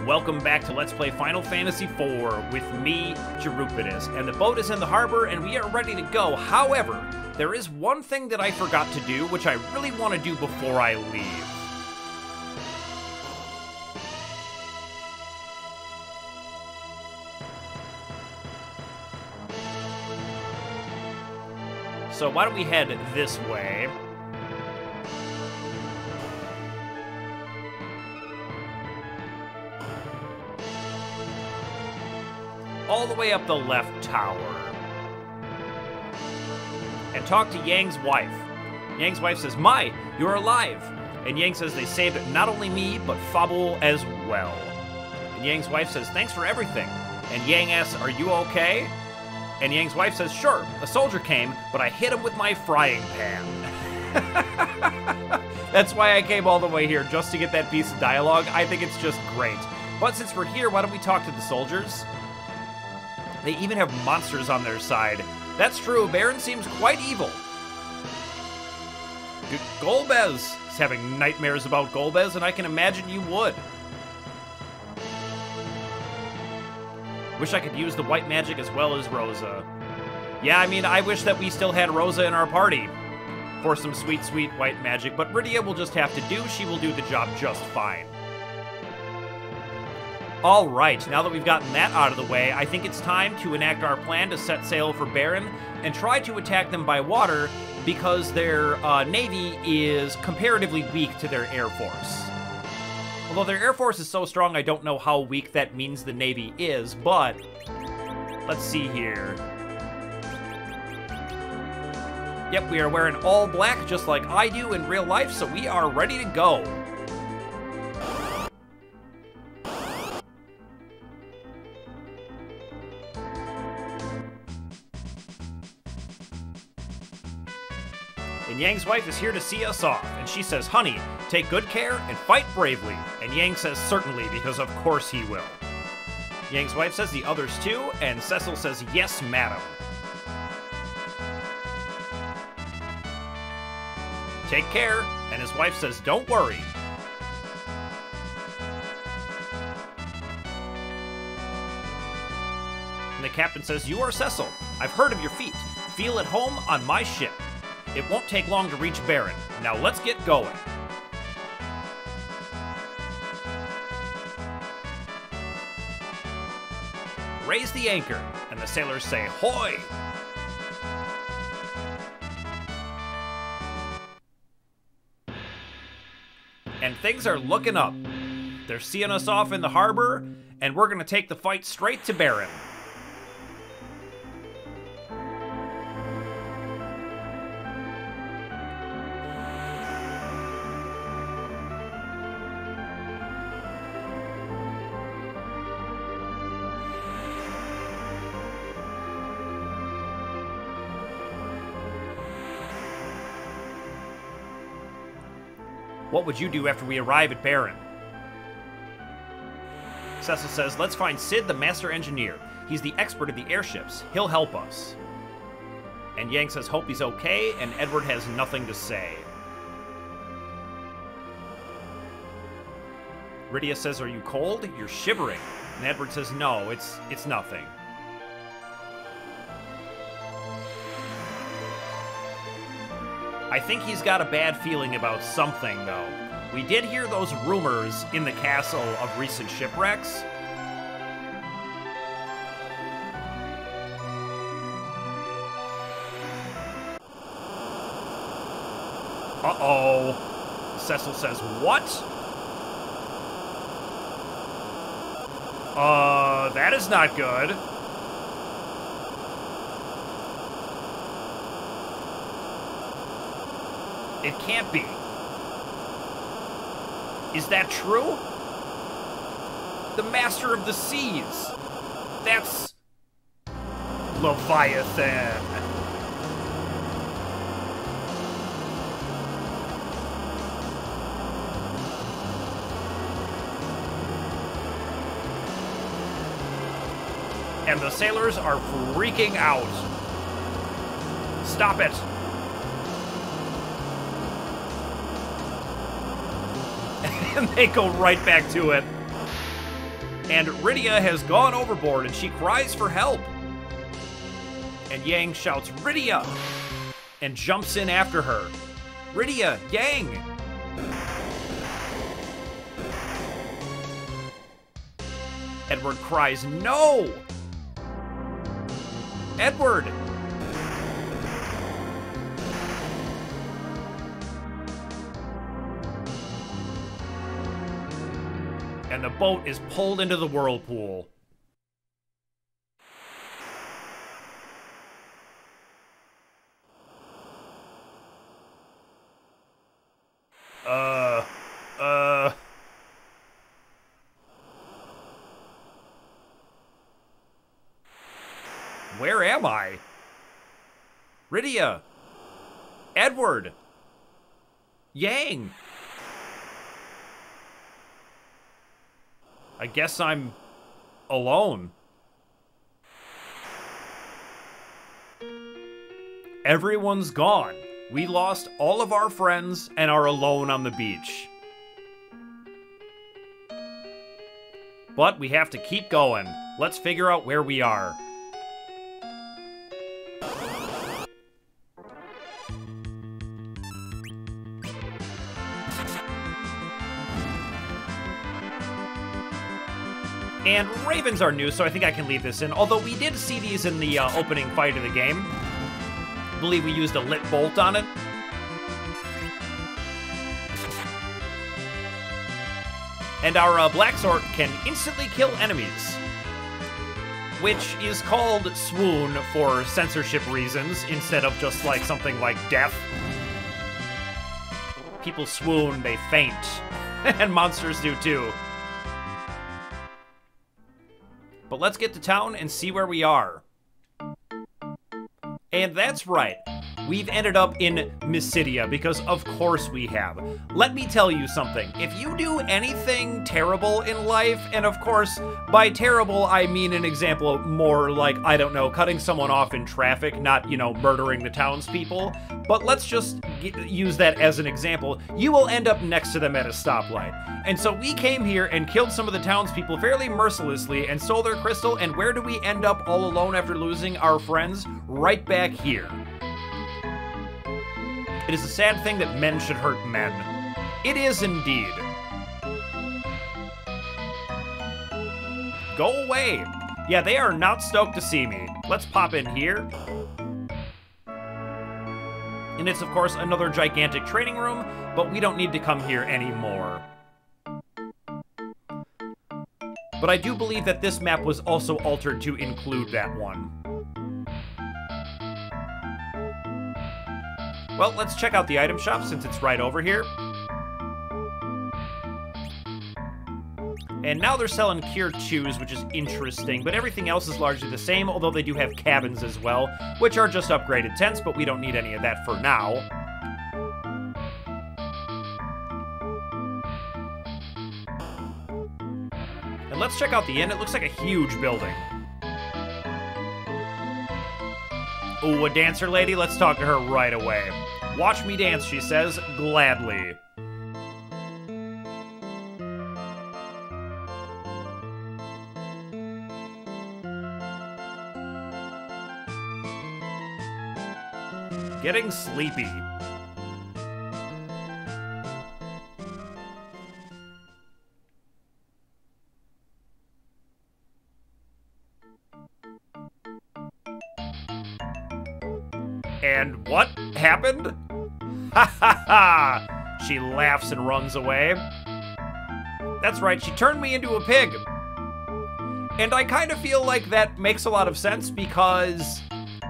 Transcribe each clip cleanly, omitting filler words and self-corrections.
welcome back to Let's Play Final Fantasy IV with me, Jerupitus. And the boat is in the harbor and we are ready to go. However, there is one thing that I forgot to do, which I really want to do before I leave. So why don't we head this way? All the way up the left tower. And talk to Yang's wife. Yang's wife says, "My, you're alive." And Yang says they saved not only me, but Fabul as well. And Yang's wife says, "Thanks for everything." And Yang asks, "Are you okay?" And Yang's wife says, "Sure, a soldier came, but I hit him with my frying pan." That's why I came all the way here, just to get that piece of dialogue. I think it's just great. But since we're here, why don't we talk to the soldiers? They even have monsters on their side. That's true, Baron seems quite evil. Golbez is having nightmares about Golbez, and I can imagine you would. Wish I could use the white magic as well as Rosa. Yeah, I mean, I wish that we still had Rosa in our party for some sweet, sweet white magic, but Rydia will just have to do. She will do the job just fine. All right, now that we've gotten that out of the way, I think it's time to enact our plan to set sail for Baron and try to attack them by water because their navy is comparatively weak to their air force. Although their air force is so strong, I don't know how weak that means the navy is, but let's see here. Yep, we are wearing all black just like I do in real life, so we are ready to go. And Yang's wife is here to see us off, and she says, "Honey, take good care and fight bravely." And Yang says, "Certainly, because of course he will." Yang's wife says, "The others too," and Cecil says, "Yes, madam." Take care, and his wife says, "Don't worry." And the captain says, "You are Cecil. I've heard of your feat. Feel at home on my ship. It won't take long to reach Baron. Now let's get going." Raise the anchor, and the sailors say, "Hoy!" And things are looking up. They're seeing us off in the harbor, and we're gonna take the fight straight to Baron. What would you do after we arrive at Baron? Cecil says, "Let's find Sid, the master engineer. He's the expert of the airships. He'll help us." And Yang says, "Hope he's okay," and Edward has nothing to say. Rydia says, "Are you cold? You're shivering." And Edward says, "No, it's nothing." I think he's got a bad feeling about something, though. We did hear those rumors in the castle of recent shipwrecks. Uh-oh. Cecil says, "What?" That is not good. It can't be. Is that true? The Master of the Seas. That's Leviathan. And the sailors are freaking out. Stop it. And they go right back to it. And Rydia has gone overboard, and she cries for help. And Yang shouts, Rydia! And jumps in after her. Rydia, Yang! Edward cries, no! Edward! And the boat is pulled into the whirlpool. Where am I? Rydia. Edward. Yang. I guess I'm alone. Everyone's gone. We lost all of our friends and are alone on the beach. But we have to keep going. Let's figure out where we are. And ravens are new, so I think I can leave this in. Although we did see these in the opening fight of the game. I believe we used a lit bolt on it. And our black sword can instantly kill enemies. Which is called swoon for censorship reasons, instead of just like something like death. People swoon, they faint. And monsters do too. But let's get to town and see where we are. And that's right. We've ended up in Mysidia, because of course we have. Let me tell you something. If you do anything terrible in life, and of course, by terrible, I mean an example more like, I don't know, cutting someone off in traffic, not, you know, murdering the townspeople. But let's just use that as an example. You will end up next to them at a stoplight. And so we came here and killed some of the townspeople fairly mercilessly and stole their crystal, and where do we end up all alone after losing our friends? Right back here. It is a sad thing that men should hurt men. It is indeed. Go away. Yeah, they are not stoked to see me. Let's pop in here. And it's, of course, another gigantic training room, but we don't need to come here anymore. But I do believe that this map was also altered to include that one. Well, let's check out the item shop since it's right over here. And now they're selling Cure 2s, which is interesting, but everything else is largely the same, although they do have cabins as well, which are just upgraded tents, but we don't need any of that for now. And let's check out the inn. It looks like a huge building. Ooh, a dancer lady? Let's talk to her right away. Watch me dance, she says, gladly. Getting sleepy. And what happened? Ha ha ha! She laughs and runs away. That's right, she turned me into a pig. And I kind of feel like that makes a lot of sense because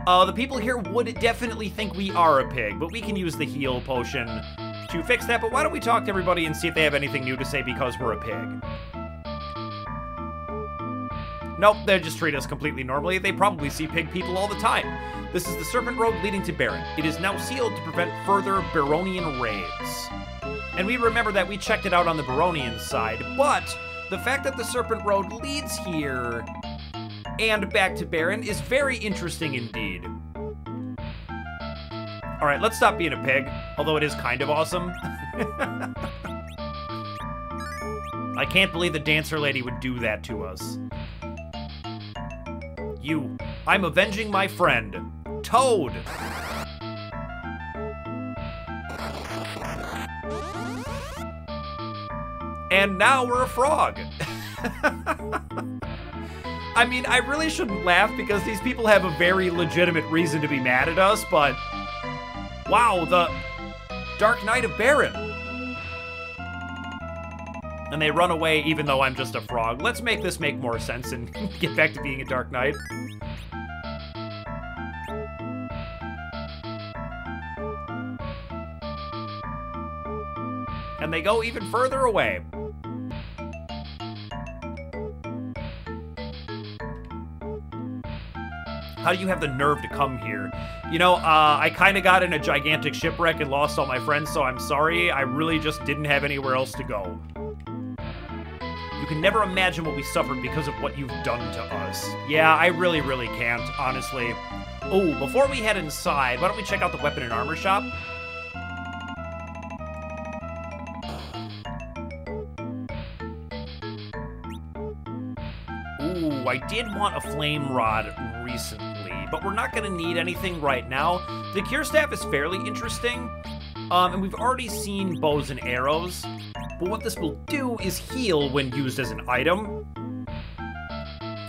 the people here would definitely think we are a pig, but we can use the heal potion to fix that. But why don't we talk to everybody and see if they have anything new to say because we're a pig? Nope, they just treat us completely normally. They probably see pig people all the time. This is the Serpent Road leading to Baron. It is now sealed to prevent further Baronian raids. And we remember that we checked it out on the Baronian side, but the fact that the Serpent Road leads here and back to Baron is very interesting indeed. Alright, let's stop being a pig, although it is kind of awesome. I can't believe the dancer lady would do that to us. You. I'm avenging my friend. Toad! And now we're a frog. I mean, I really shouldn't laugh because these people have a very legitimate reason to be mad at us, but... Wow, the Dark Knight of Baron. And they run away even though I'm just a frog. Let's make this make more sense and get back to being a Dark Knight. And they go even further away. How do you have the nerve to come here? You know, I kind of got in a gigantic shipwreck and lost all my friends, so I'm sorry. I really just didn't have anywhere else to go. You can never imagine what we suffered because of what you've done to us. Yeah, I really, really can't, honestly. Oh, before we head inside, why don't we check out the weapon and armor shop? Ooh, I did want a flame rod recently, but we're not going to need anything right now. The cure staff is fairly interesting, and we've already seen bows and arrows, but what this will do is heal when used as an item,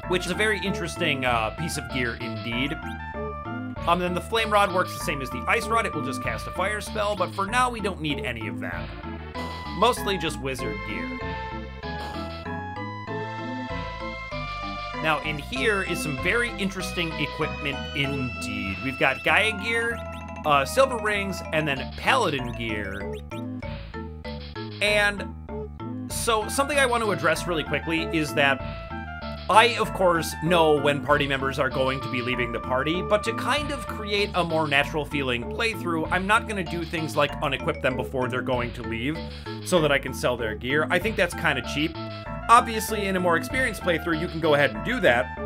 which is a very interesting piece of gear indeed. Then the flame rod works the same as the ice rod. It will just cast a fire spell, but for now we don't need any of that. Mostly just wizard gear. Now, in here is some very interesting equipment indeed. We've got Gaia gear, silver rings, and then paladin gear. And so something I want to address really quickly is that I, of course, know when party members are going to be leaving the party, but to kind of create a more natural feeling playthrough, I'm not going to do things like unequip them before they're going to leave so that I can sell their gear. I think that's kind of cheap. Obviously, in a more experienced playthrough, you can go ahead and do that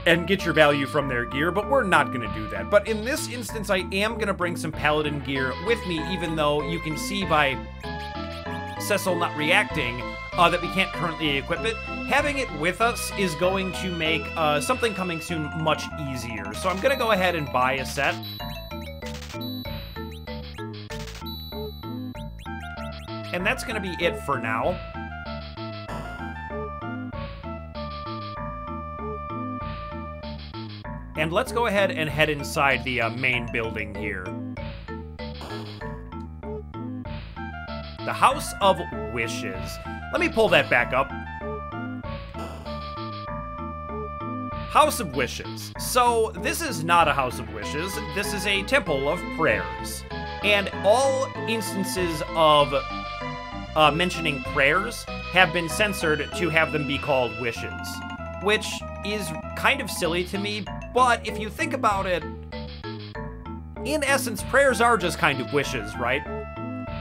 and get your value from their gear, but we're not going to do that. But in this instance, I am going to bring some paladin gear with me, even though you can see by Cecil not reacting that we can't currently equip it. Having it with us is going to make something coming soon much easier. So I'm going to go ahead and buy a set. And that's going to be it for now. And let's go ahead and head inside the main building here. The House of Wishes. Let me pull that back up. House of Wishes. So, this is not a House of Wishes. This is a temple of prayers. And all instances of mentioning prayers have been censored to have them be called wishes. Which is kind of silly to me, but if you think about it, in essence, prayers are just kind of wishes, right?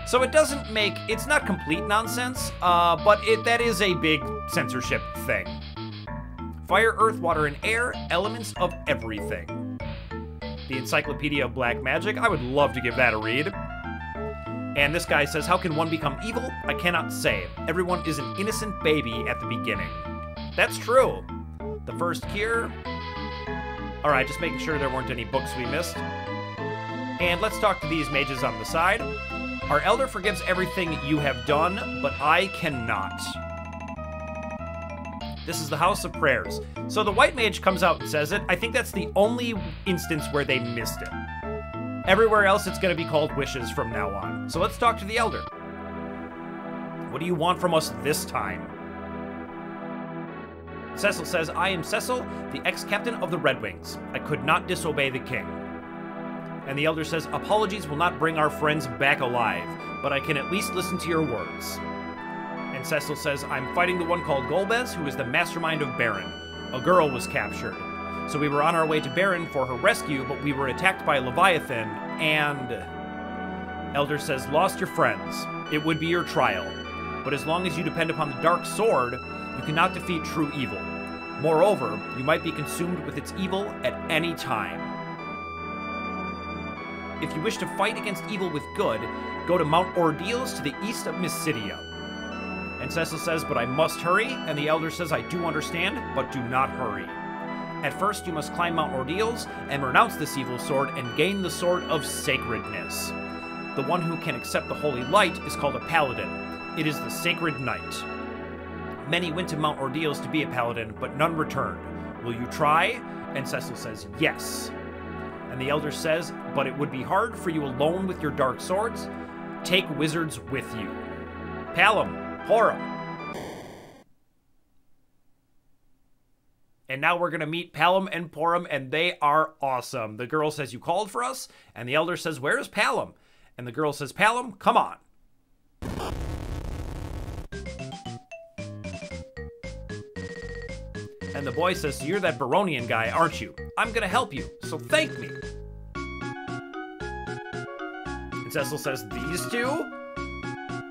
So it doesn't make, it's not complete nonsense, but that is a big censorship thing. Fire, earth, water, and air, elements of everything. The Encyclopedia of Black Magic, I would love to give that a read. And this guy says, how can one become evil? I cannot say. Everyone is an innocent baby at the beginning. That's true. The first cure. Alright, just making sure there weren't any books we missed. And let's talk to these mages on the side. Our elder forgives everything you have done, but I cannot. This is the House of Prayers. So the white mage comes out and says it. I think that's the only instance where they missed it. Everywhere else, it's going to be called wishes from now on. So let's talk to the elder. What do you want from us this time? Cecil says, I am Cecil, the ex-captain of the Redwings. I could not disobey the king. And the elder says, apologies will not bring our friends back alive, but I can at least listen to your words. And Cecil says, I'm fighting the one called Golbez, who is the mastermind of Baron. A girl was captured. So we were on our way to Baron for her rescue, but we were attacked by Leviathan, and... Elder says, lost your friends. It would be your trial. But as long as you depend upon the dark sword, you cannot defeat true evil. Moreover, you might be consumed with its evil at any time. If you wish to fight against evil with good, go to Mount Ordeals to the east of Mysidia. And Cecil says, but I must hurry. And the elder says, I do understand, but do not hurry. At first, you must climb Mount Ordeals and renounce this evil sword and gain the Sword of Sacredness. The one who can accept the holy light is called a paladin. It is the sacred knight. Many went to Mount Ordeals to be a paladin, but none returned. Will you try? And Cecil says, yes. And the elder says, but it would be hard for you alone with your dark swords. Take wizards with you. Palom, Porom. And now we're going to meet Palom and Porom, and they are awesome. The girl says, you called for us? And the elder says, where is Palom? And the girl says, Palom, come on. And the boy says, so you're that Baronian guy, aren't you? I'm going to help you, so thank me. And Cecil says, these two?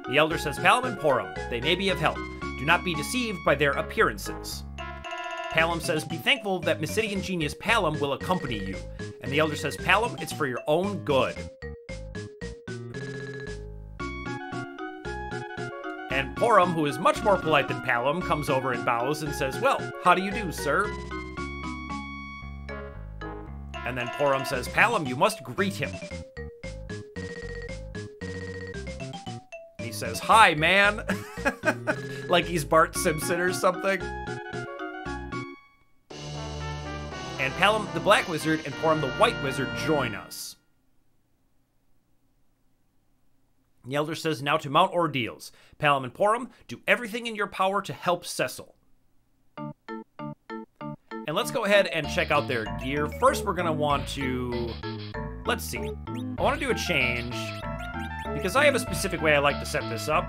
The elder says, Palom and Porom, they may be of help. Do not be deceived by their appearances. Palom says, be thankful that Mysidian genius Palom will accompany you. And the elder says, Palom, it's for your own good. And Porom, who is much more polite than Palom, comes over and bows and says, well, how do you do, sir? And then Porom says, Palom, you must greet him. He says, hi, man. Like he's Bart Simpson or something. And Palom, the black wizard, and Porom, the white wizard, join us. The elder says, now to Mount Ordeals. Palom and Porom, do everything in your power to help Cecil. And let's go ahead and check out their gear. First, we're going to want to... Let's see. I want to do a change, because I have a specific way I like to set this up.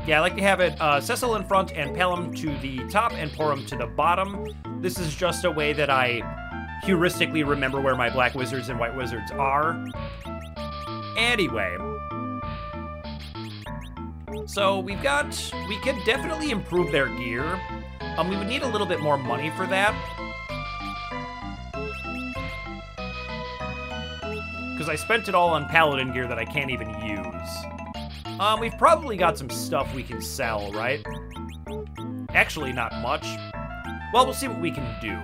Yeah, I like to have it Cecil in front and Palom to the top and Porom to the bottom. This is just a way that I heuristically remember where my black wizards and white wizards are. Anyway. So we could definitely improve their gear. We would need a little bit more money for that. Because I spent it all on paladin gear that I can't even use. We've probably got some stuff we can sell, right? Actually, not much. Well, we'll see what we can do.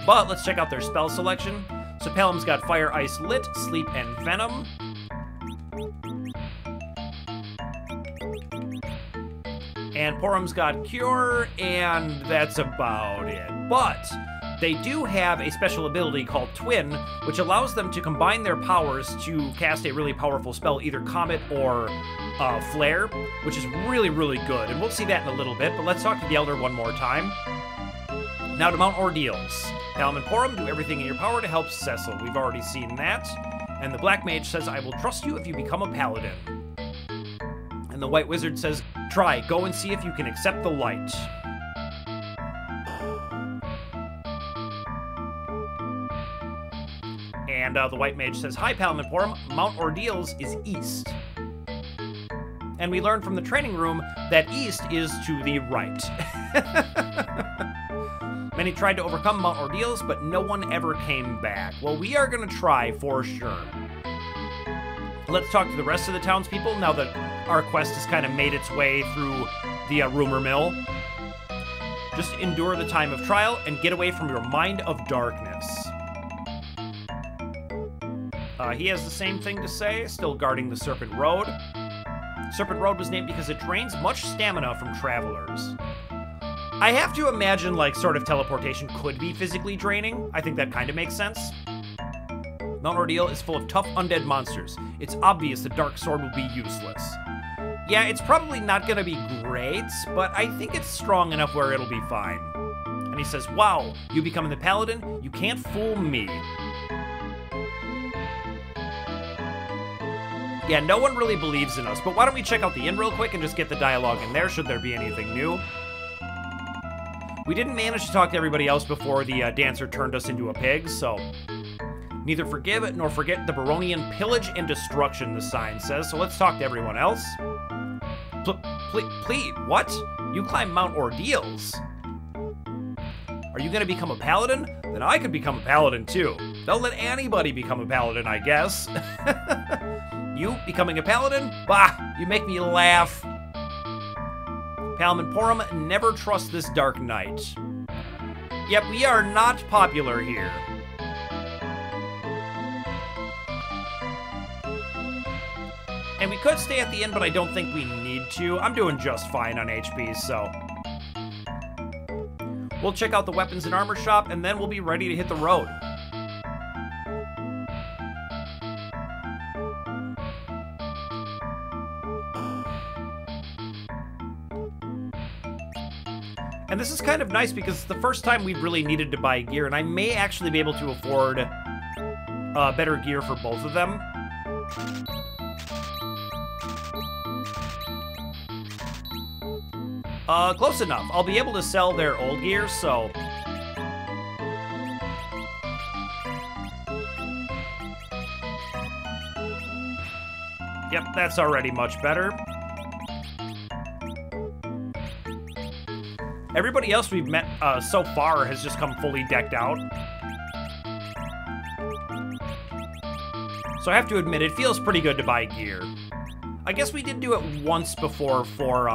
But let's check out their spell selection. So Palom's got Fire, Ice, Lit, Sleep, and Venom. And Porom's got Cure, and that's about it. But they do have a special ability called Twin, which allows them to combine their powers to cast a really powerful spell, either Comet or Flare, which is really, really good. And we'll see that in a little bit, but let's talk to the Elder one more time. Now to Mount Ordeals. Palom and Porom, do everything in your power to help Cecil. We've already seen that. And the Black Mage says, I will trust you if you become a paladin. And the White Wizard says, try, go and see if you can accept the light. And the White Mage says, hi, Palom and Porom, Mount Ordeals is east. And we learned from the training room that east is to the right. Many tried to overcome Mount Ordeals, but no one ever came back. Well, we are going to try for sure. Let's talk to the rest of the townspeople now that our quest has kind of made its way through the rumor mill. Just endure the time of trial and get away from your mind of darkness. He has the same thing to say, still guarding the Serpent Road. Serpent Road was named because it drains much stamina from travelers. I have to imagine, like, sort of teleportation could be physically draining. I think that kind of makes sense. Mount Ordeal is full of tough undead monsters. It's obvious the Dark Sword will be useless. Yeah, it's probably not going to be great, but I think it's strong enough where it'll be fine. And he says, wow, you becoming the Paladin? You can't fool me. Yeah, no one really believes in us, but why don't we check out the inn real quick and just get the dialogue in there, should there be anything new. We didn't manage to talk to everybody else before the dancer turned us into a pig, so... Neither forgive nor forget the Baronian pillage and destruction, the sign says, so let's talk to everyone else. Please, what? You climb Mount Ordeals? Are you going to become a paladin? Then I could become a paladin too. They'll let anybody become a paladin, I guess. You becoming a paladin? Bah, you make me laugh. Palom and Porom never trust this dark night. Yep, we are not popular here. And we could stay at the inn, but I don't think we need to. I'm doing just fine on HP, so... We'll check out the weapons and armor shop, and then we'll be ready to hit the road. And this is kind of nice because it's the first time we've really needed to buy gear, and I may actually be able to afford better gear for both of them. Close enough. I'll be able to sell their old gear, so... Yep, that's already much better. Everybody else we've met so far has just come fully decked out. So I have to admit, it feels pretty good to buy gear. I guess we did do it once before for,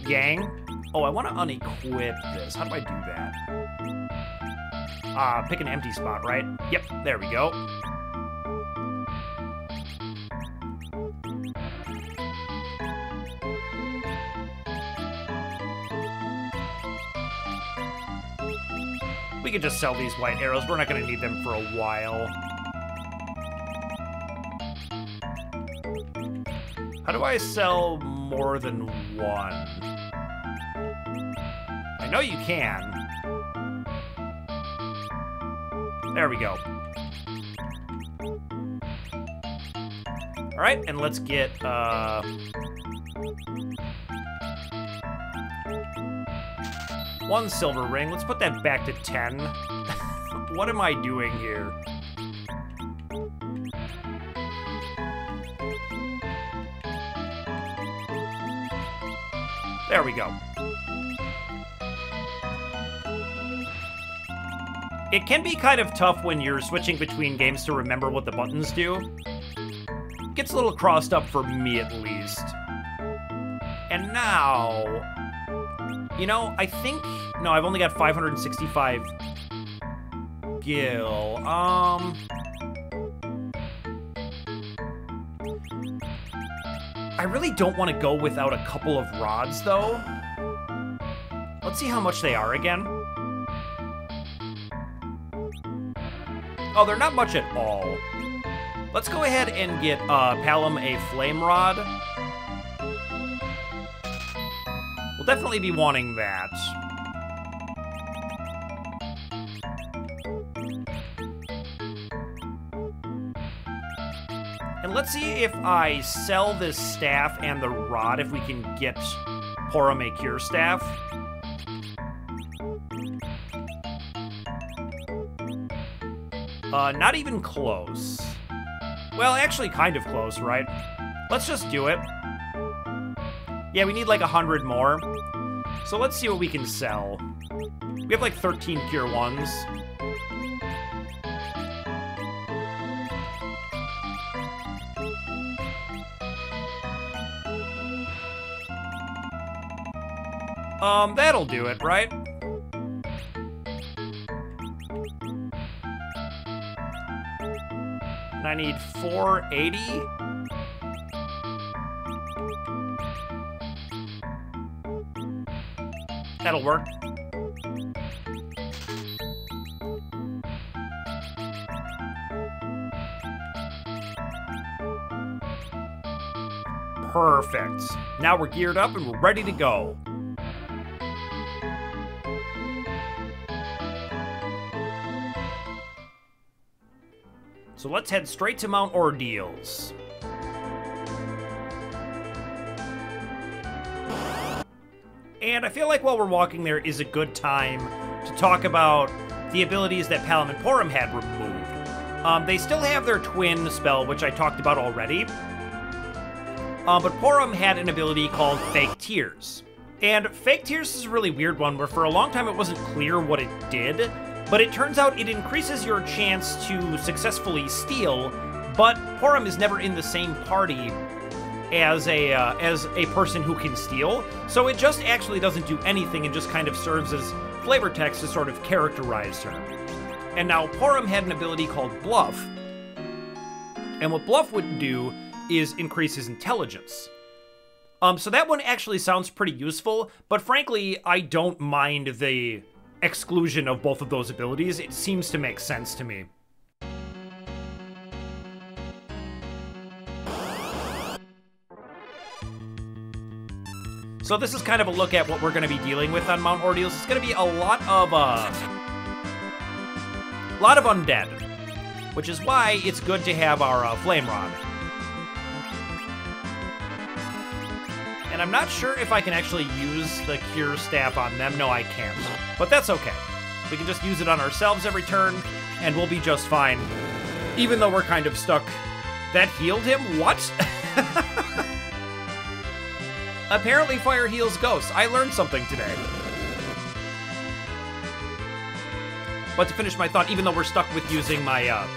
gang. Oh, I want to unequip this. How do I do that? Pick an empty spot, right? Yep, there we go. We could just sell these white arrows. We're not going to need them for a while. How do I sell more than one? I know you can. There we go. All right, and let's get, one silver ring. Let's put that back to 10. What am I doing here? There we go. It can be kind of tough when you're switching between games to remember what the buttons do. Gets a little crossed up for me, at least. And now... You know, I think... No, I've only got 565 gil. I really don't want to go without a couple of rods, though. Let's see how much they are again. Oh, they're not much at all. Let's go ahead and get Palom a flame rod. We'll definitely be wanting that. And let's see if I sell this staff and the rod, if we can get Porom a cure staff. Not even close. Well, actually kind of close, right? Let's just do it. Yeah, we need like 100 more. So let's see what we can sell. We have like 13 cure ones. That'll do it, right? And I need 480. That'll work. Perfect. Now we're geared up and we're ready to go. So let's head straight to Mount Ordeals. And I feel like while we're walking there is a good time to talk about the abilities that Palom and Porom had removed. They still have their twin spell, which I talked about already. But Porom had an ability called Fake Tears. And Fake Tears is a really weird one, where for a long time it wasn't clear what it did. But it turns out it increases your chance to successfully steal, but Porom is never in the same party as a person who can steal, so it just actually doesn't do anything and just kind of serves as flavor text to sort of characterize her. And now Porom had an ability called Bluff, and what Bluff would do is increase his intelligence. So that one actually sounds pretty useful, but frankly, I don't mind the exclusion of both of those abilities. It seems to make sense to me. So this is kind of a look at what we're going to be dealing with on Mount Ordeals. It's going to be a lot of undead, which is why it's good to have our Flame Rod. And I'm not sure if I can actually use the Cure Staff on them. No, I can't. But that's okay. We can just use it on ourselves every turn, and we'll be just fine. Even though we're kind of stuck. That healed him? What? Apparently fire heals ghosts. I learned something today. But to finish my thought, even though we're stuck with using my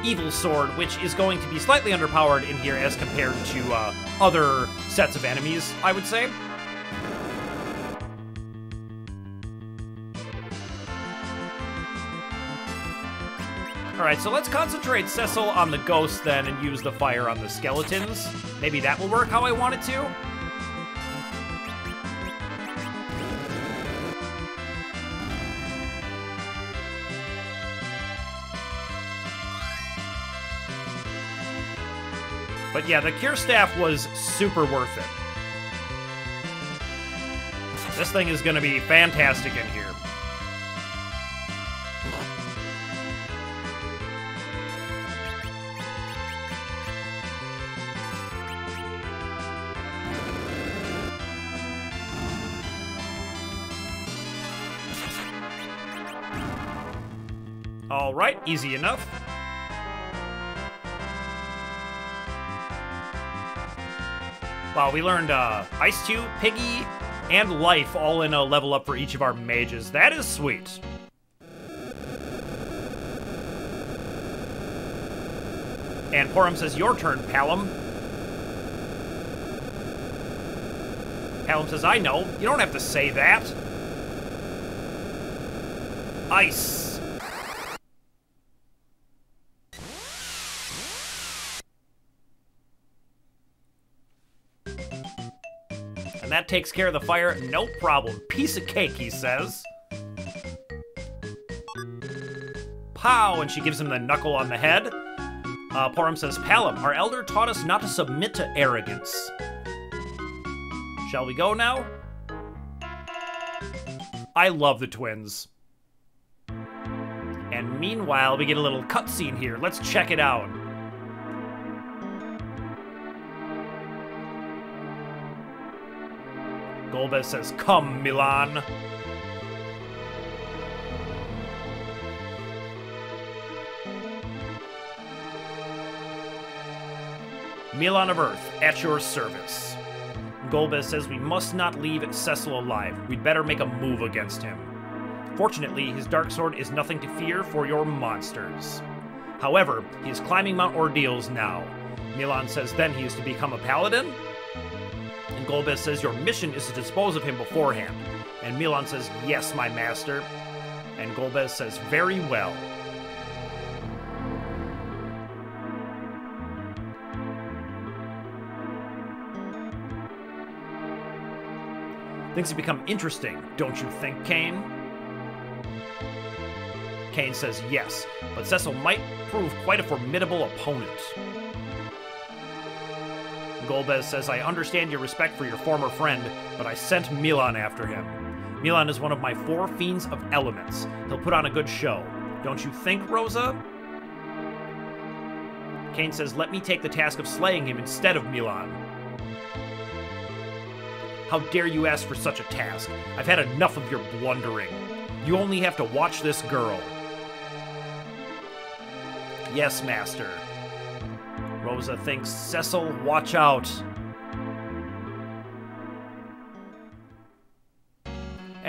evil sword, which is going to be slightly underpowered in here as compared to other sets of enemies, I would say. Alright, so let's concentrate Cecil on the ghosts then and use the fire on the skeletons. Maybe that will work how I want it to. But yeah, the Cure Staff was super worth it. This thing is going to be fantastic in here. All right, easy enough. Wow, we learned Ice 2, Piggy, and Life all in a level up for each of our mages. That is sweet. And Porom says, your turn, Palom. Palom says, I know. You don't have to say that. Ice. And that takes care of the fire, no problem. Piece of cake, he says. Pow, and she gives him the knuckle on the head. Porom says, Palom, our elder taught us not to submit to arrogance. Shall we go now? I love the twins. And meanwhile, we get a little cutscene here. Let's check it out. Golbez says, come, Milon. Milon of Earth, at your service. Golbez says we must not leave Cecil alive. We'd better make a move against him. Fortunately, his dark sword is nothing to fear for your monsters. However, he is climbing Mount Ordeals now. Milon says then he is to become a paladin? And Golbez says your mission is to dispose of him beforehand. And Milon says, yes, my master. And Golbez says, very well. Things have become interesting, don't you think, Kane? Kane says yes, but Cecil might prove quite a formidable opponent. Golbez says, I understand your respect for your former friend, but I sent Milon after him. Milon is one of my 4 fiends of elements. He'll put on a good show. Don't you think, Rosa? Kane says, let me take the task of slaying him instead of Milon. How dare you ask for such a task? I've had enough of your blundering. You only have to watch this girl. Yes, master. Rosa thinks, Cecil, watch out.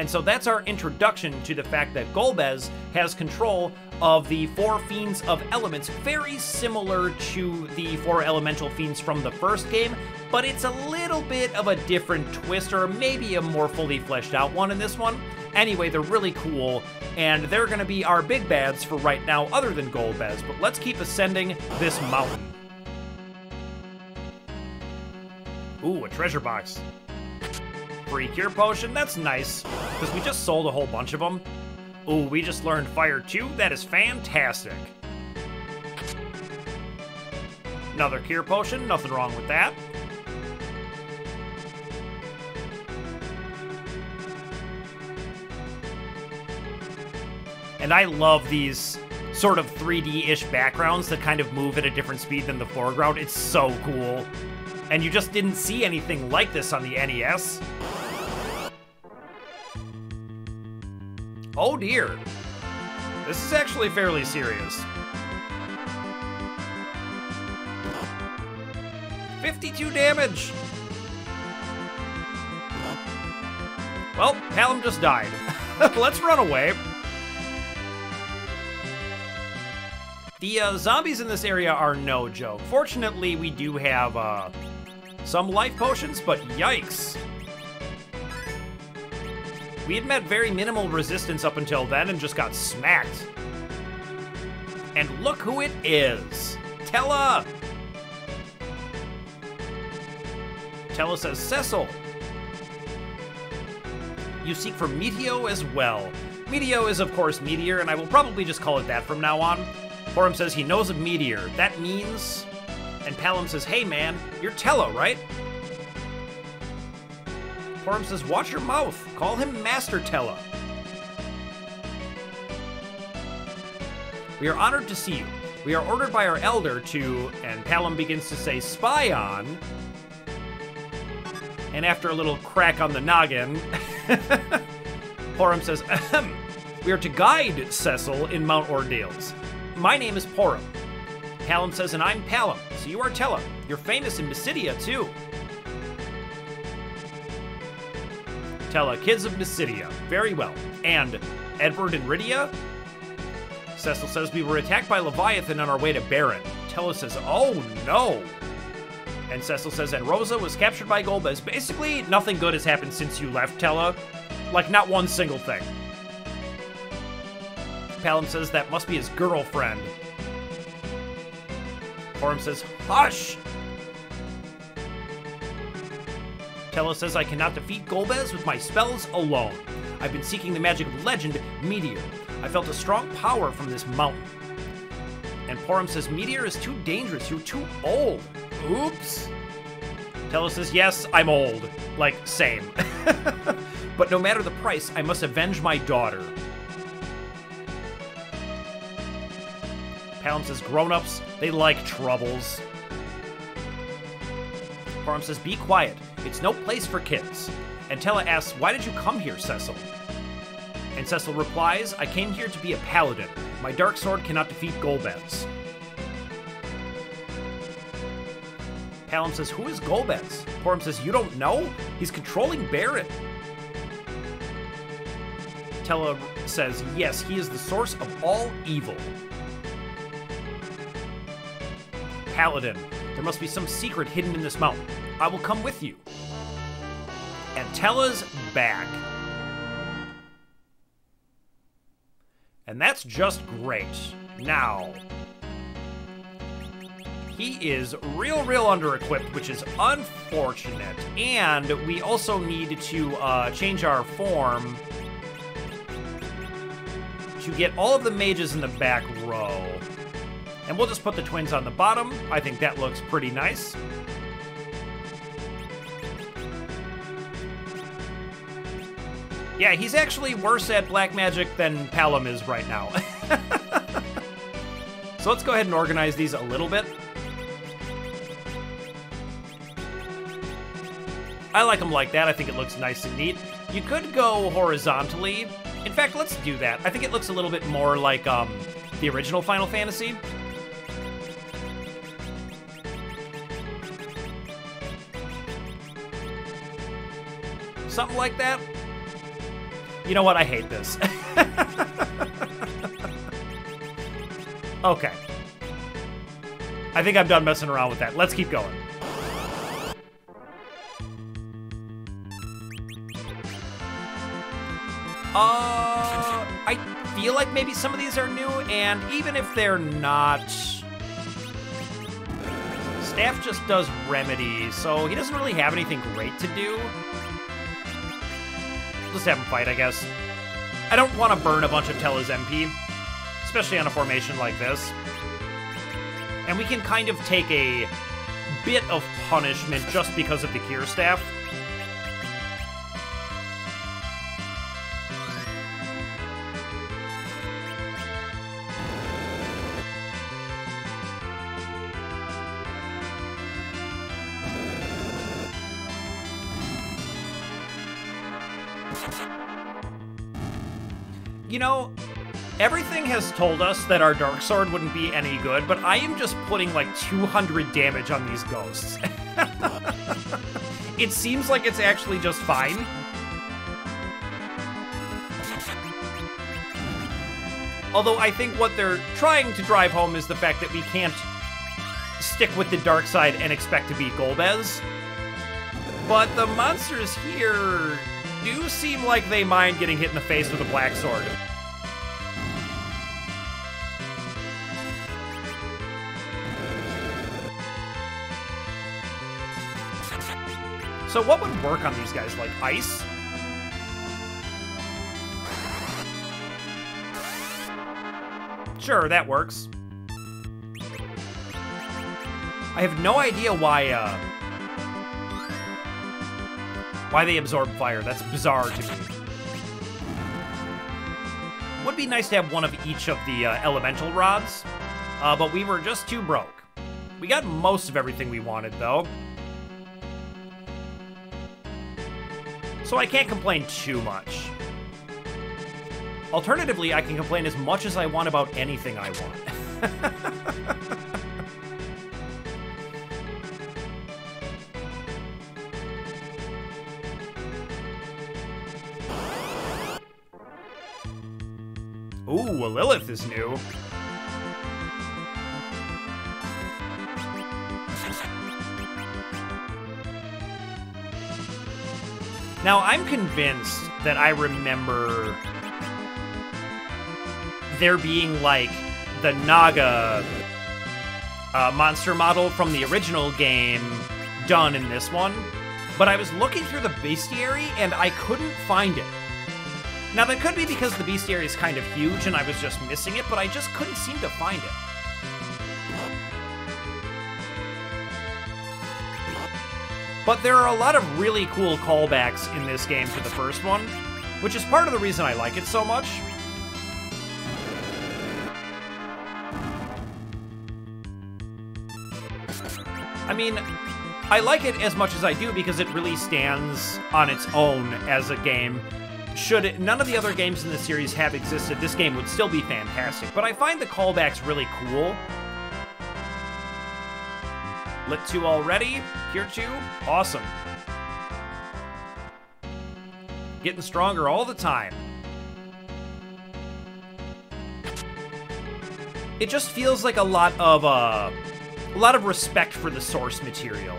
And so that's our introduction to the fact that Golbez has control of the 4 fiends of elements, very similar to the 4 elemental fiends from the first game, but it's a little bit of a different twist, or maybe a more fully fleshed out one in this one. Anyway, they're really cool, and they're going to be our big bads for right now, other than Golbez. But let's keep ascending this mountain. Ooh, a treasure box. Free cure potion, that's nice, because we just sold a whole bunch of them. Ooh, we just learned fire too, that is fantastic. Another cure potion, nothing wrong with that. And I love these sort of 3D-ish backgrounds that kind of move at a different speed than the foreground. It's so cool. And you just didn't see anything like this on the NES. Oh dear. This is actually fairly serious. 52 damage! Well, Palom just died. Let's run away. The zombies in this area are no joke. Fortunately, we do have some life potions, but yikes. We had met very minimal resistance up until then and just got smacked. And look who it is. Tellah! Tellah says, Cecil. You seek for Meteor as well. Meteor is, of course, Meteor, and I will probably just call it that from now on. Porom says he knows of Meteor. That means... And Palom says, hey man, you're Tellah, right? Porom says, watch your mouth. Call him Master Tellah. We are honored to see you. We are ordered by our elder to... And Palom begins to say, spy on. And after a little crack on the noggin, Porom says, ahem. We are to guide Cecil in Mount Ordeals. My name is Porom. Palom says, and I'm Palom, so you are Tellah. You're famous in Mysidia, too. Tellah, kids of Mysidia. Very well. And Edward and Rydia? Cecil says, we were attacked by Leviathan on our way to Baron. Tellah says, oh no. And Cecil says, and Rosa was captured by Golbez. Basically, nothing good has happened since you left, Tellah. Like, not one single thing. Palom says that must be his girlfriend. Porom says, hush! Tellah says, I cannot defeat Golbez with my spells alone. I've been seeking the magic of legend, Meteor. I felt a strong power from this mountain. And Porom says, Meteor is too dangerous, you're too old. Oops. Tellah says, yes, I'm old. Like, same. But no matter the price, I must avenge my daughter. Palom says, grown-ups, they like troubles. Porom says, be quiet. It's no place for kids. And Tellah asks, why did you come here, Cecil? And Cecil replies, I came here to be a paladin. My dark sword cannot defeat Golbez. Palom says, who is Golbez? Porom says, you don't know? He's controlling Baron. Tellah says, yes, he is the source of all evil. Paladin, there must be some secret hidden in this mountain. I will come with you. And Tellah's back. And that's just great. Now, he is real under-equipped, which is unfortunate. And we also need to change our form to get all of the mages in the back row. And we'll just put the twins on the bottom. I think that looks pretty nice. Yeah, he's actually worse at black magic than Palom is right now. So let's go ahead and organize these a little bit. I like them like that. I think it looks nice and neat. You could go horizontally. In fact, let's do that. I think it looks a little bit more like the original Final Fantasy. Something like that. You know what? I hate this. Okay. I think I'm done messing around with that. Let's keep going. I feel like maybe some of these are new, and even if they're not, Staff just does remedy, so he doesn't really have anything great to do. Just have him fight, I guess. I don't want to burn a bunch of Tellah's MP, especially on a formation like this. And we can kind of take a bit of punishment just because of the Cure Staff. You know, everything has told us that our Dark Sword wouldn't be any good, but I am just putting like 200 damage on these ghosts. It seems like it's actually just fine. Although I think what they're trying to drive home is the fact that we can't stick with the dark side and expect to beat Golbez. But the monsters here do seem like they mind getting hit in the face with a black sword. So what would work on these guys? Like ice? Sure, that works. I have no idea why they absorb fire. That's bizarre to me. Would be nice to have one of each of the elemental rods, but we were just too broke. We got most of everything we wanted, though. So I can't complain too much. Alternatively, I can complain as much as I want about anything I want. Ooh, a Lilith is new. Now, I'm convinced that I remember there being, like, the Naga monster model from the original game done in this one, but I was looking through the bestiary and I couldn't find it. Now, that could be because the bestiary is kind of huge and I was just missing it, but I just couldn't seem to find it. But there are a lot of really cool callbacks in this game to the first one, which is part of the reason I like it so much. I mean, I like it as much as I do because it really stands on its own as a game. Should none of the other games in the series have existed, this game would still be fantastic. But I find the callbacks really cool. Lit 2 already. Cure 2. Awesome. Getting stronger all the time. It just feels like a lot of respect for the source material.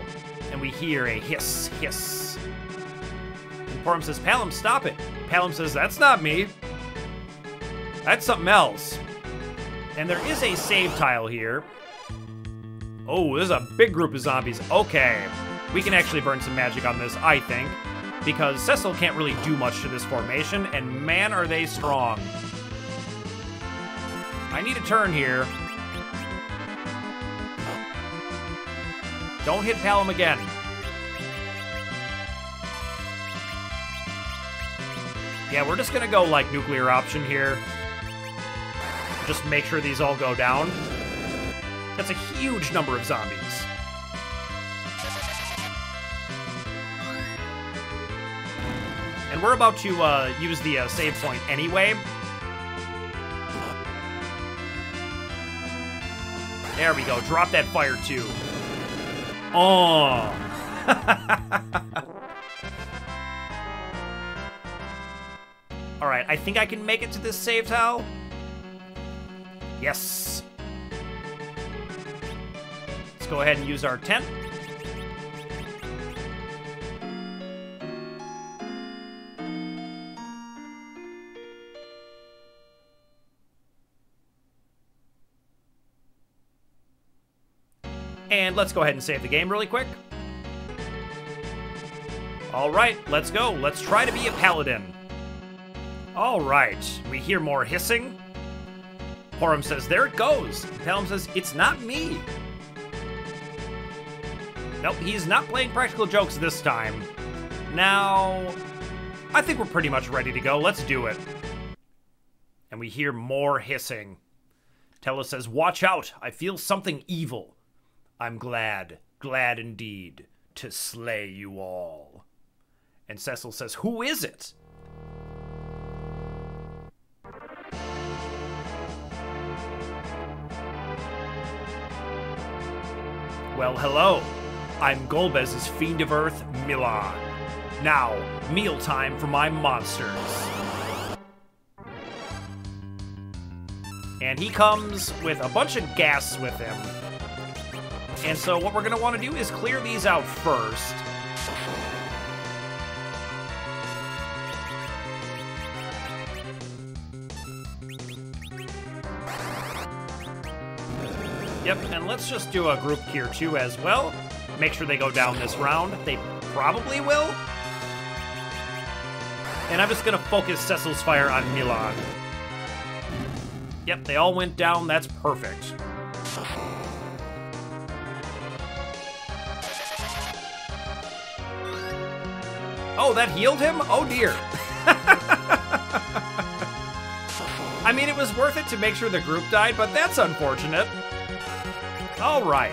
And we hear a hiss, hiss. And Porom says, Palom, stop it. Palom says, that's not me. That's something else. And there is a save tile here. Oh, there's a big group of zombies. Okay. We can actually burn some magic on this, I think. Because Cecil can't really do much to this formation, and man, are they strong. I need a turn here. Don't hit Palom again. Yeah, we're just gonna go, like, nuclear option here. Just make sure these all go down. That's a huge number of zombies. And we're about to use the save point anyway. There we go. Drop that fire too. Oh. All right, I think I can make it to this save tile. Yes. Let's go ahead and use our tent. And let's go ahead and save the game really quick. All right, let's go. Let's try to be a paladin. All right, we hear more hissing. Porom says, there it goes. Palom says, it's not me. Nope, he's not playing practical jokes this time. Now, I think we're pretty much ready to go. Let's do it. And we hear more hissing. Tellah says, watch out. I feel something evil. I'm glad, glad indeed, to slay you all. And Cecil says, who is it? Well, hello. I'm Golbez's Fiend of Earth, Milon. Now, mealtime for my monsters. And he comes with a bunch of Ghasts with him. And so what we're going to want to do is clear these out first. Yep, and let's just do a group cure too as well. Make sure they go down this round. They probably will. And I'm just going to focus Cecil's fire on Milon. Yep, they all went down. That's perfect. Oh, that healed him? Oh, dear. I mean, it was worth it to make sure the group died, but that's unfortunate. All right.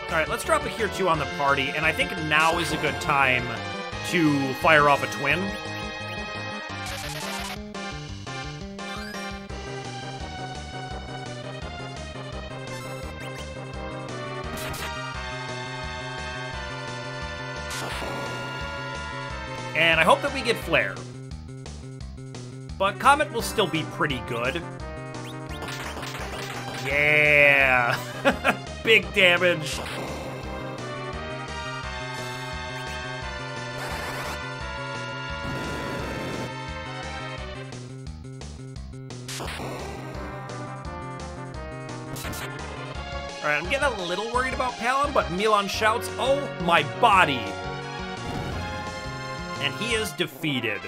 All right, let's drop a here two on the party, and I think now is a good time to fire off a twin. And I hope that we get Flare. But Comet will still be pretty good. Yeah! Big damage. Alright, I'm getting a little worried about Palom, but Milon shouts, "Oh, my body!" And he is defeated.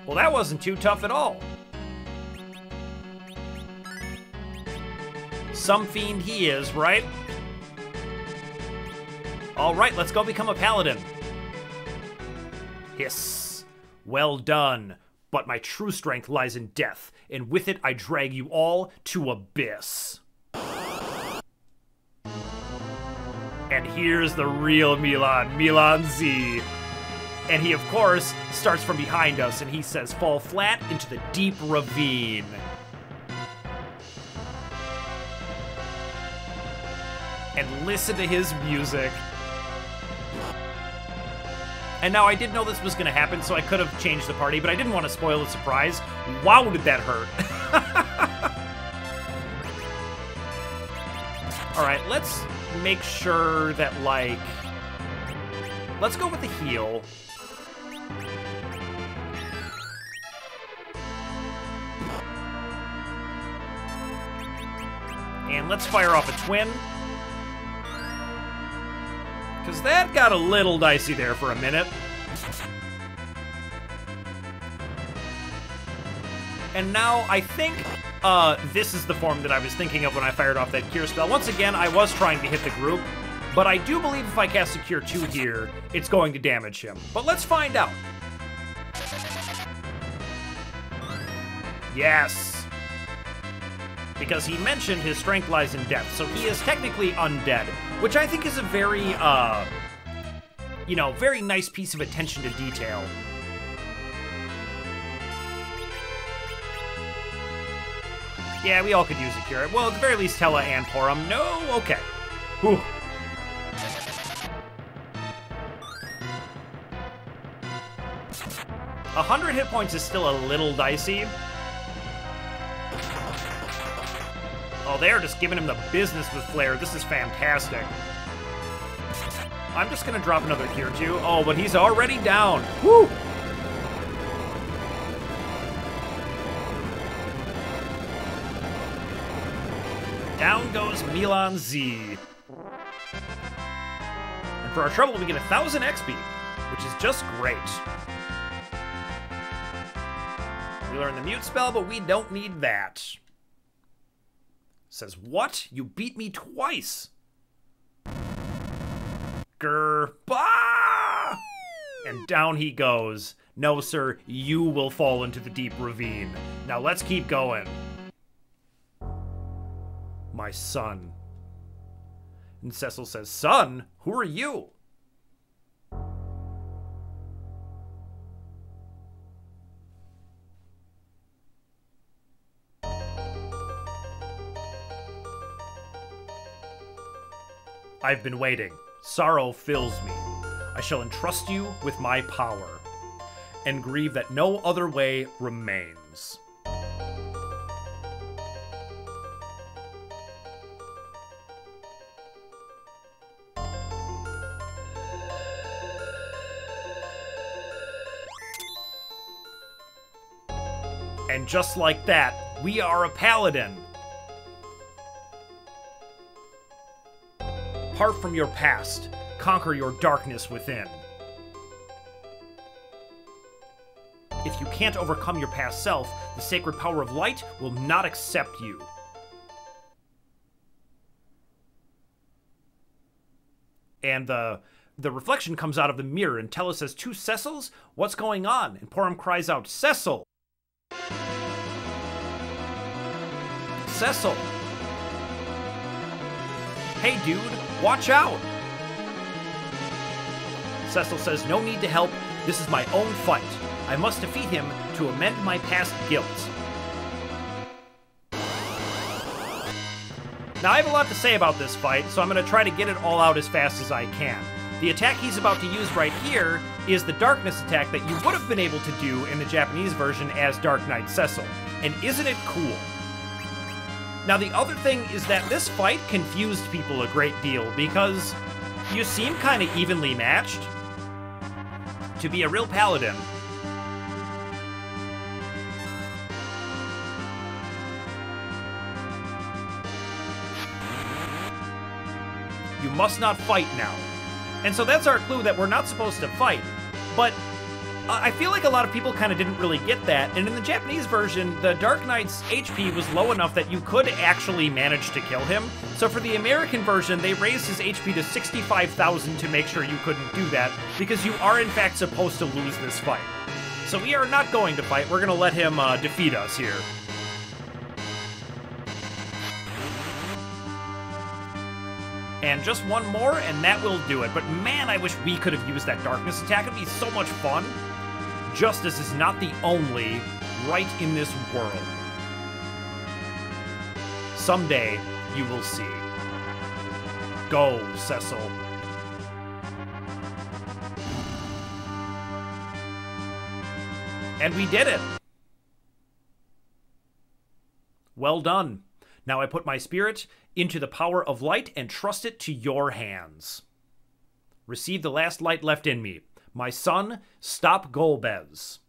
Well, that wasn't too tough at all. Some fiend he is, right? All right, let's go become a paladin. Hiss. Well done. But my true strength lies in death, and with it I drag you all to abyss. And here's the real Milon, Milon Z. And he, of course, starts from behind us, and he says, fall flat into the deep ravine. And listen to his music. And now I did know this was going to happen, so I could have changed the party, but I didn't want to spoil the surprise. Wow, did that hurt. All right, let's make sure that, like... Let's go with the heal. And let's fire off a twin. Because that got a little dicey there for a minute. And now I think this is the form that I was thinking of when I fired off that cure spell. Once again, I was trying to hit the group, but I do believe if I cast a cure 2 here, it's going to damage him. But let's find out. Yes. Because he mentioned his strength lies in death, so he is technically undead, which I think is a very, you know, very nice piece of attention to detail. Yeah, we all could use a cure. Well, at the very least, Tellah and Porom. No? Okay. Whew. A 100 hit points is still a little dicey. Oh, they're just giving him the business with Flare. This is fantastic. I'm just gonna drop another cure too. Oh, but he's already down. Woo! Down goes Milon Z. And for our trouble, we get 1,000 XP, which is just great. We learn the mute spell, but we don't need that. Says, what? You beat me twice. Grr. Bah! And down he goes. No, sir, you will fall into the deep ravine. Now let's keep going. My son. And Cecil says, son? Who are you? I've been waiting. Sorrow fills me. I shall entrust you with my power, and grieve that no other way remains. And just like that, we are a paladin. Part from your past, conquer your darkness within. If you can't overcome your past self, the sacred power of light will not accept you. And the reflection comes out of the mirror, and Tellah says, two Cecils? What's going on? And Porom cries out, Cecil! Cecil! Hey dude, watch out! Cecil says, no need to help, this is my own fight. I must defeat him to amend my past guilt. Now I have a lot to say about this fight, so I'm going to try to get it all out as fast as I can. The attack he's about to use right here is the darkness attack that you would have been able to do in the Japanese version as Dark Knight Cecil. And isn't it cool? Now the other thing is that this fight confused people a great deal because you seem kind of evenly matched. To be a real paladin, you must not fight now. And so that's our clue that we're not supposed to fight. But I feel like a lot of people kind of didn't really get that. And in the Japanese version, the Dark Knight's HP was low enough that you could actually manage to kill him. So for the American version, they raised his HP to 65,000 to make sure you couldn't do that, because you are in fact supposed to lose this fight. So we are not going to fight. We're going to let him defeat us here. And just one more, and that will do it. But man, I wish we could have used that darkness attack. It'd be so much fun. Justice is not the only right in this world. Someday, you will see. Go, Cecil. And we did it. Well done. Now I put my spirit into the power of light and trust it to your hands. Receive the last light left in me. My son, stop Golbez.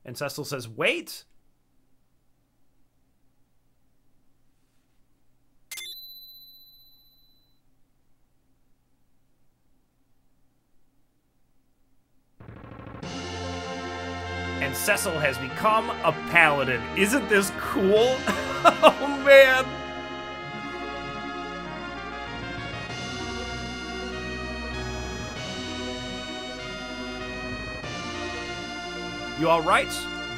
And Cecil says, wait. And Cecil has become a paladin. Isn't this cool? Oh, man. You all right?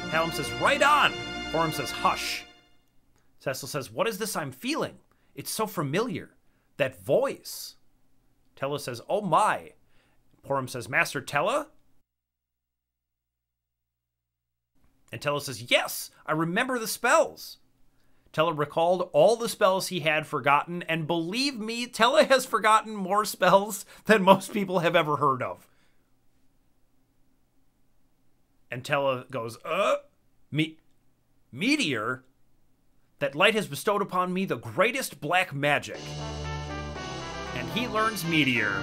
Palom says, right on. Porom says, hush. Cecil says, what is this I'm feeling? It's so familiar. That voice. Tellah says, oh my. Porom says, Master Tellah? And Tellah says, yes, I remember the spells. Tellah recalled all the spells he had forgotten, and believe me, Tellah has forgotten more spells than most people have ever heard of. And Tellah goes, Meteor? That light has bestowed upon me the greatest black magic. And he learns Meteor.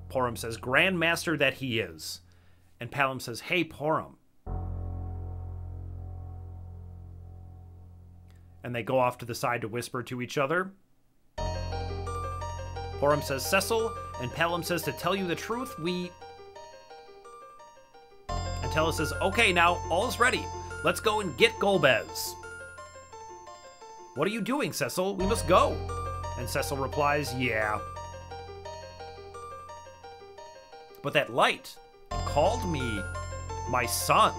Porom says, Grandmaster that he is. And Palom says, hey, Porom. And they go off to the side to whisper to each other. Porom says, Cecil, and Palom says, to tell you the truth, we... And Tellah says, okay, now, all's ready. Let's go and get Golbez. What are you doing, Cecil? We must go. And Cecil replies, yeah. But that light called me my son.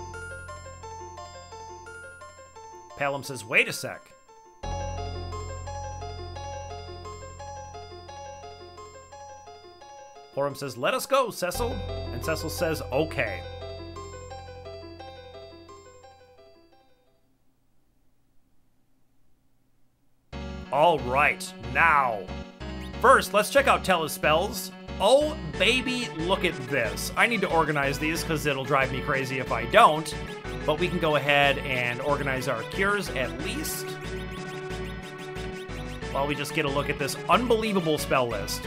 Palom says, wait a sec. Porom says, let us go, Cecil. And Cecil says, okay. All right, now. First, let's check out Tellah's spells. Oh, baby, look at this. I need to organize these because it'll drive me crazy if I don't. But we can go ahead and organize our cures at least, while we just get a look at this unbelievable spell list.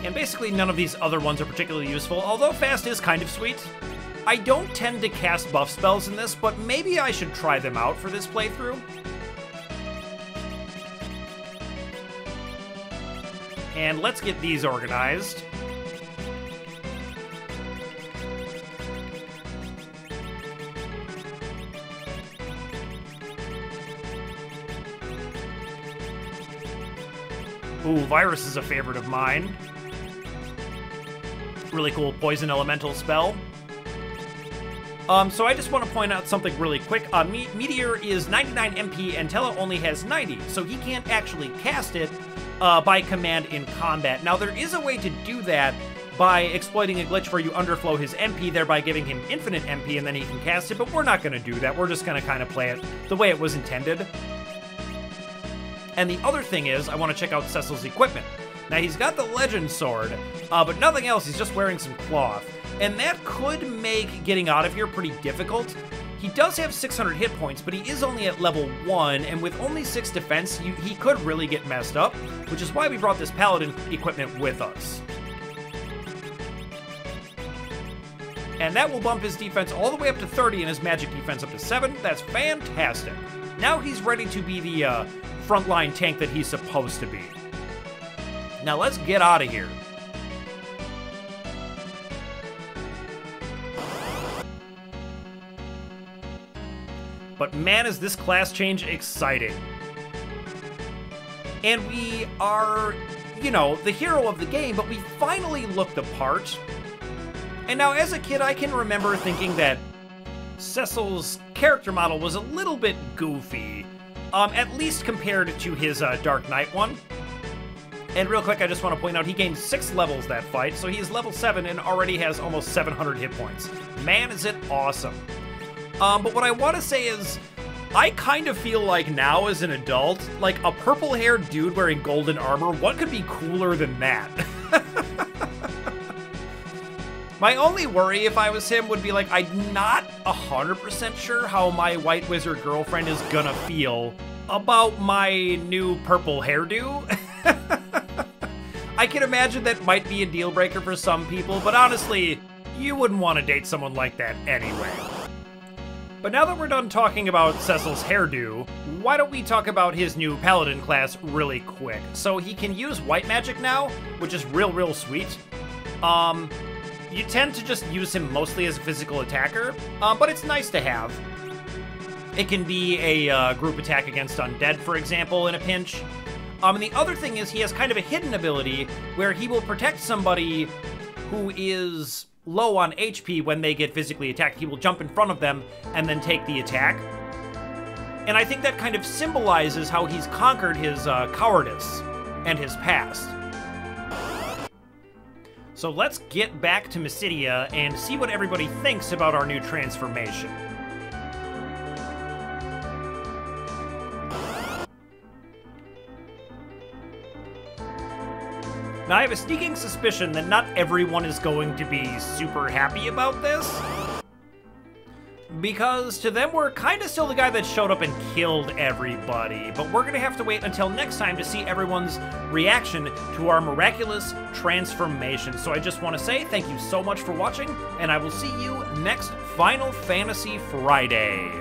And basically none of these other ones are particularly useful, although fast is kind of sweet. I don't tend to cast buff spells in this, but maybe I should try them out for this playthrough. And let's get these organized. Ooh, Virus is a favorite of mine. Really cool poison elemental spell. So I just want to point out something really quick. Meteor is 99 MP and Tellah only has 90, so he can't actually cast it by command in combat. Now, there is a way to do that by exploiting a glitch where you underflow his MP, thereby giving him infinite MP, and then he can cast it, but we're not going to do that. We're just going to kind of play it the way it was intended. And the other thing is, I want to check out Cecil's equipment. Now, he's got the Legend Sword, but nothing else. He's just wearing some cloth. And that could make getting out of here pretty difficult. He does have 600 hit points, but he is only at level 1, and with only 6 defense, he could really get messed up, which is why we brought this Paladin equipment with us. And that will bump his defense all the way up to 30 and his magic defense up to 7. That's fantastic. Now he's ready to be the frontline tank that he's supposed to be. Now let's get out of here. But man, is this class change exciting. And we are, you know, the hero of the game, but we finally look the part. And now, as a kid, I can remember thinking that Cecil's character model was a little bit goofy, at least compared to his Dark Knight one. And real quick, I just want to point out, he gained 6 levels that fight, so he is level 7 and already has almost 700 hit points. Man, is it awesome. But what I want to say is, I kind of feel like now as an adult, like a purple-haired dude wearing golden armor, what could be cooler than that? My only worry if I was him would be like, I'm not 100% sure how my white wizard girlfriend is gonna feel about my new purple hairdo. I can imagine that might be a deal breaker for some people, but honestly, you wouldn't want to date someone like that anyway. But now that we're done talking about Cecil's hairdo, why don't we talk about his new Paladin class really quick? So he can use white magic now, which is real sweet. You tend to just use him mostly as a physical attacker, but it's nice to have. It can be a group attack against undead, for example, in a pinch. And the other thing is he has kind of a hidden ability where he will protect somebody who is low on HP when they get physically attacked. He will jump in front of them and then take the attack. And I think that kind of symbolizes how he's conquered his cowardice and his past. So let's get back to Mysidia and see what everybody thinks about our new transformation. Now, I have a sneaking suspicion that not everyone is going to be super happy about this, because to them, we're kind of still the guy that showed up and killed everybody, but we're going to have to wait until next time to see everyone's reaction to our miraculous transformation. So I just want to say thank you so much for watching, and I will see you next Final Fantasy Friday.